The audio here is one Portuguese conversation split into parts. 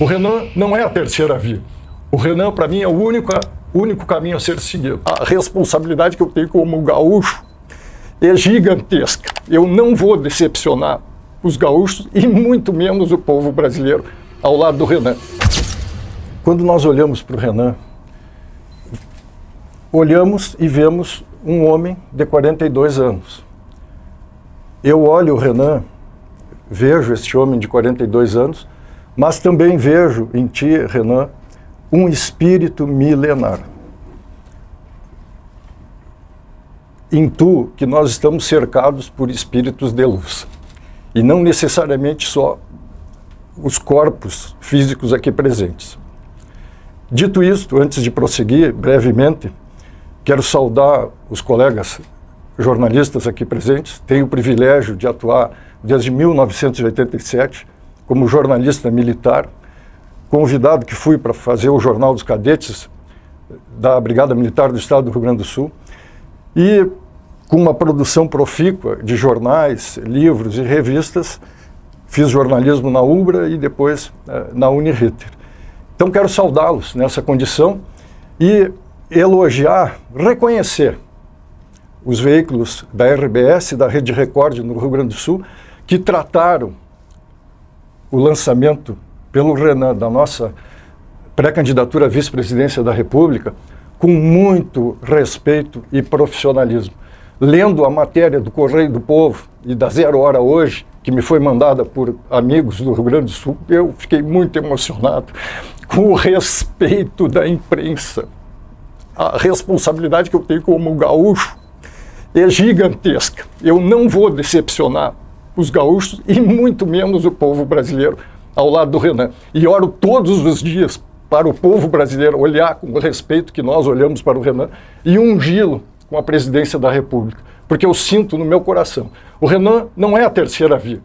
O Renan não é a terceira via. O Renan, para mim, é o único caminho a ser seguido. A responsabilidade que eu tenho como gaúcho é gigantesca. Eu não vou decepcionar os gaúchos e muito menos o povo brasileiro ao lado do Renan. Quando nós olhamos para o Renan, olhamos e vemos um homem de 42 anos. Eu olho o Renan, vejo este homem de 42 anos, mas também vejo em ti, Renan, um espírito milenar. Intuo que nós estamos cercados por espíritos de luz. E não necessariamente só os corpos físicos aqui presentes. Dito isto, antes de prosseguir brevemente, quero saudar os colegas jornalistas aqui presentes. Tenho o privilégio de atuar desde 1987 como jornalista militar, convidado que fui para fazer o Jornal dos Cadetes da Brigada Militar do Estado do Rio Grande do Sul, e com uma produção profícua de jornais, livros e revistas, fiz jornalismo na UBRA e depois na Uniriter. Então quero saudá-los nessa condição e elogiar, reconhecer os veículos da RBS, da Rede Record no Rio Grande do Sul, que trataram o lançamento pelo Renan da nossa pré-candidatura à vice-presidência da República com muito respeito e profissionalismo. Lendo a matéria do Correio do Povo e da Zero Hora Hoje, que me foi mandada por amigos do Rio Grande do Sul, eu fiquei muito emocionado com o respeito da imprensa. A responsabilidade que eu tenho como gaúcho é gigantesca. Eu não vou decepcionar os gaúchos e muito menos o povo brasileiro ao lado do Renan. E oro todos os dias para o povo brasileiro olhar com o respeito que nós olhamos para o Renan e ungí-lo com a presidência da República. Porque eu sinto no meu coração, o Renan não é a terceira via.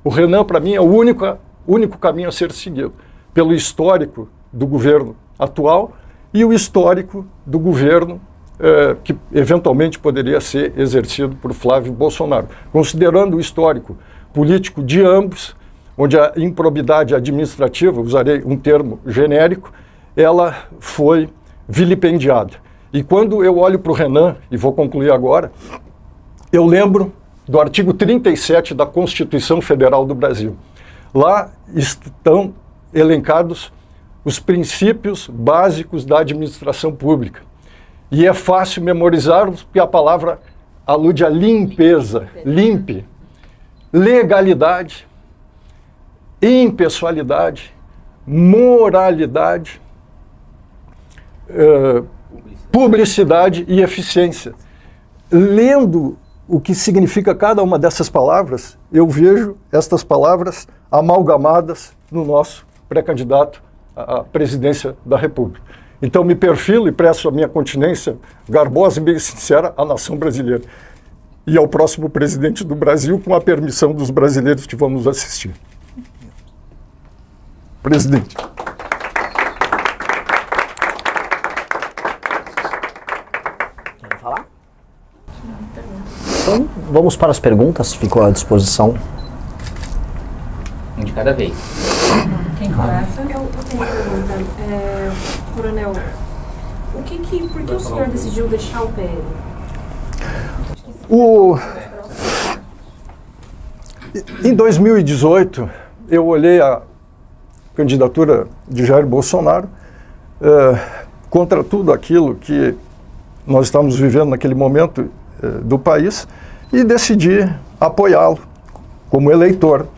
O Renan, para mim, é o único caminho a ser seguido, pelo histórico do governo atual e o histórico do governo que eventualmente poderia ser exercido por Flávio Bolsonaro. Considerando o histórico político de ambos, onde a improbidade administrativa, usarei um termo genérico, ela foi vilipendiada. E quando eu olho para o Renan, e vou concluir agora, eu lembro do artigo 37 da Constituição Federal do Brasil. Lá estão elencados os princípios básicos da administração pública. E é fácil memorizarmos, porque a palavra alude à limpeza, limpe, legalidade, impessoalidade, moralidade, publicidade e eficiência. Lendo o que significa cada uma dessas palavras, eu vejo estas palavras amalgamadas no nosso pré-candidato à presidência da República. Então me perfilo e presto a minha continência garbosa e bem sincera à nação brasileira e ao próximo presidente do Brasil, com a permissão dos brasileiros que vão nos assistir. Presidente. Quer falar? Então, vamos para as perguntas. Fico à disposição. Um de cada vez. Quem começa? Eu tenho uma pergunta. Coronel, por que o senhor decidiu deixar o PL? Em 2018, eu olhei a candidatura de Jair Bolsonaro contra tudo aquilo que nós estamos vivendo naquele momento do país e decidi apoiá-lo como eleitor.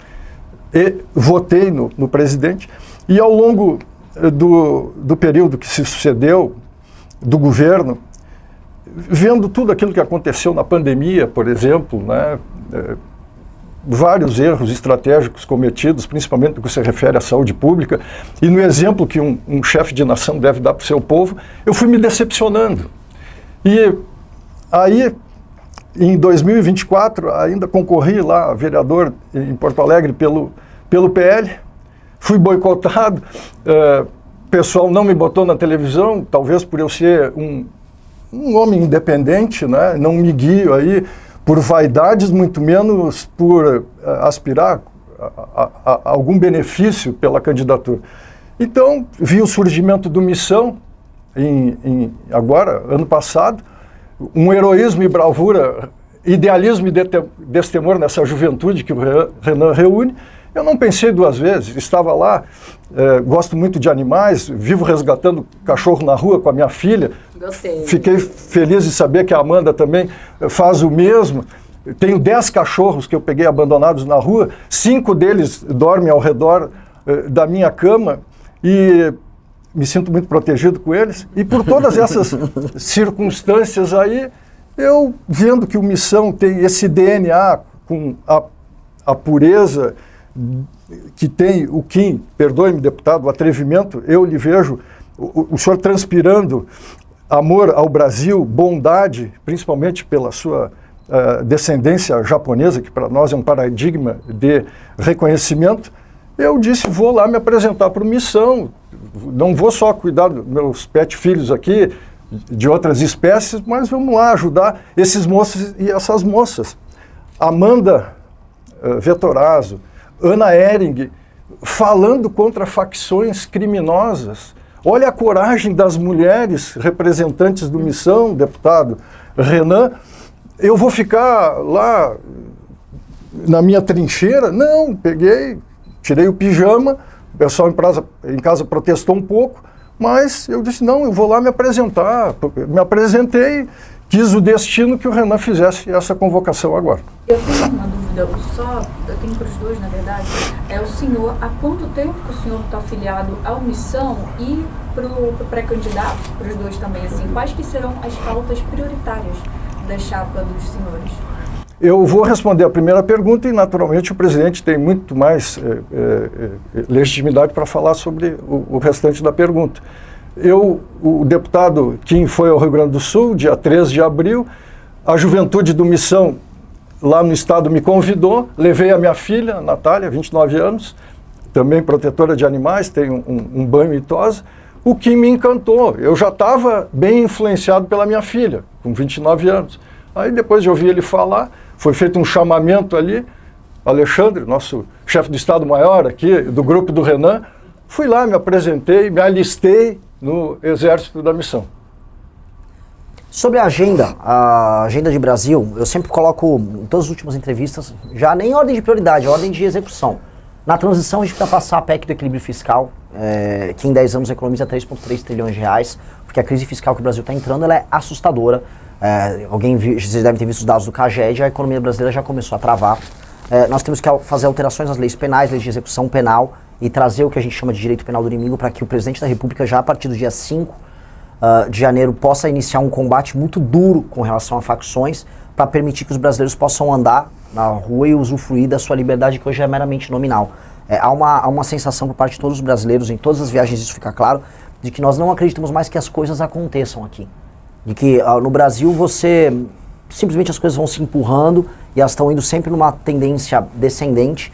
E votei no presidente e ao longo do período que se sucedeu do governo, vendo tudo aquilo que aconteceu na pandemia, por exemplo, né, vários erros estratégicos cometidos, principalmente no que se refere à saúde pública, e no exemplo que um chefe de nação deve dar para o seu povo, eu fui me decepcionando. E aí, em 2024, ainda concorri lá a vereador em Porto Alegre pelo PL, fui boicotado, o pessoal não me botou na televisão, talvez por eu ser um homem independente, né? Não me guio aí por vaidades, muito menos por aspirar a algum benefício pela candidatura. Então, vi o surgimento do Missão, agora, ano passado, um heroísmo e bravura, idealismo e destemor nessa juventude que o Renan reúne. Eu não pensei duas vezes, estava lá, gosto muito de animais, vivo resgatando cachorro na rua com a minha filha. Gostei. Fiquei feliz de saber que a Amanda também faz o mesmo. Tenho 10 cachorros que eu peguei abandonados na rua, 5 deles dormem ao redor da minha cama e me sinto muito protegido com eles. E por todas essas circunstâncias aí, eu vendo que o Missão tem esse DNA com a pureza que tem o Kim, perdoe-me, deputado, o atrevimento, eu lhe vejo, o senhor transpirando amor ao Brasil, bondade, principalmente pela sua descendência japonesa, que para nós é um paradigma de reconhecimento. Eu disse, vou lá me apresentar para o Missão, não vou só cuidar dos meus pet filhos aqui, de outras espécies, mas vamos lá ajudar esses moços e essas moças. Amanda Vettorazzo, Ana Ehring, falando contra facções criminosas. Olha a coragem das mulheres representantes do Missão, deputado Renan. Eu vou ficar lá na minha trincheira? Não, peguei, tirei o pijama, o pessoal em casa protestou um pouco, mas eu disse, não, eu vou lá me apresentar. Me apresentei, quis o destino que o Renan fizesse essa convocação agora. Eu tenho uma dúvida, eu tenho para os dois, na verdade, o senhor, há quanto tempo que o senhor está afiliado à Missão e para o pré-candidato, para os dois também, assim, quais que serão as pautas prioritárias da chapa dos senhores? Eu vou responder a primeira pergunta e, naturalmente, o presidente tem muito mais legitimidade para falar sobre o restante da pergunta. O deputado Kim foi ao Rio Grande do Sul, dia 13 de abril, a juventude do Missão lá no estado me convidou, levei a minha filha, Natália, 29 anos, também protetora de animais, tem um banho e tosa. O Kim me encantou, eu já estava bem influenciado pela minha filha, com 29 anos. Aí depois de ouvir ele falar, foi feito um chamamento ali, Alexandre, nosso chefe do Estado-Maior aqui, do grupo do Renan, fui lá, me apresentei, me alistei no Exército da Missão. Sobre a agenda de Brasil, eu sempre coloco em todas as últimas entrevistas, já nem em ordem de prioridade, ordem de execução. Na transição a gente precisa passar a PEC do equilíbrio fiscal, que em 10 anos economiza 3,3 trilhões de reais, porque a crise fiscal que o Brasil está entrando ela é assustadora. Vocês devem ter visto os dados do CAGED, a economia brasileira já começou a travar. Nós temos que fazer alterações nas leis penais, leis de execução penal, e trazer o que a gente chama de direito penal do inimigo para que o presidente da República, já a partir do dia 5 de janeiro, possa iniciar um combate muito duro com relação a facções, para permitir que os brasileiros possam andar na rua e usufruir da sua liberdade, que hoje é meramente nominal. Há uma sensação por parte de todos os brasileiros, em todas as viagens isso fica claro, de que nós não acreditamos mais que as coisas aconteçam aqui. De que no Brasil simplesmente as coisas vão se empurrando e elas estão indo sempre numa tendência descendente,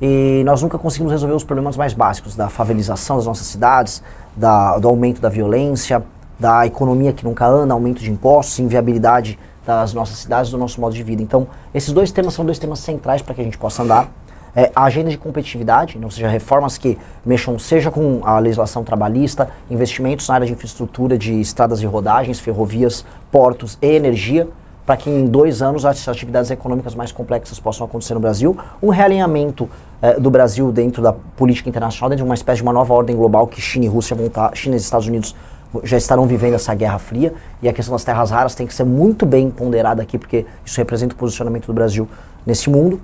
e nós nunca conseguimos resolver os problemas mais básicos da favelização das nossas cidades, do aumento da violência, da economia que nunca anda, aumento de impostos, inviabilidade das nossas cidades, do nosso modo de vida. Então, esses dois temas são dois temas centrais para que a gente possa andar. A agenda de competitividade, ou seja, reformas que mexam seja com a legislação trabalhista, investimentos na área de infraestrutura de estradas e rodagens, ferrovias, portos e energia, para que em 2 anos as atividades econômicas mais complexas possam acontecer no Brasil. Um realinhamento do Brasil dentro da política internacional, dentro de uma espécie de uma nova ordem global que China e Rússia China e Estados Unidos já estarão vivendo essa guerra fria, e a questão das terras raras tem que ser muito bem ponderada aqui, porque isso representa o posicionamento do Brasil nesse mundo.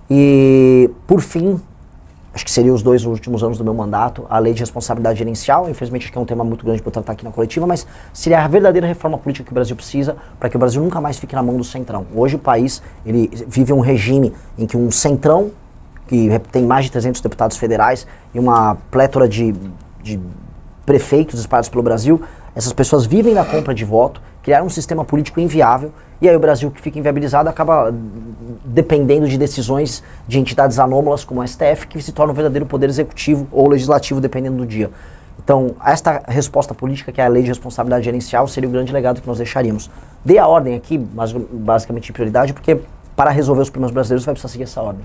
E, por fim, acho que seriam os 2 últimos anos do meu mandato, a lei de responsabilidade gerencial. Infelizmente, acho que é um tema muito grande para eu tratar aqui na coletiva, mas seria a verdadeira reforma política que o Brasil precisa para que o Brasil nunca mais fique na mão do centrão. Hoje o país ele vive um regime em que um centrão, que tem mais de 300 deputados federais e uma plétora de prefeitos espalhados pelo Brasil, essas pessoas vivem da compra de voto, criaram um sistema político inviável, e aí o Brasil, que fica inviabilizado, acaba dependendo de decisões de entidades anômalas como o STF, que se torna um verdadeiro poder executivo ou legislativo, dependendo do dia. Então, esta resposta política, que é a lei de responsabilidade gerencial, seria o grande legado que nós deixaríamos. Dei a ordem aqui, basicamente de prioridade, porque para resolver os problemas brasileiros vai precisar seguir essa ordem.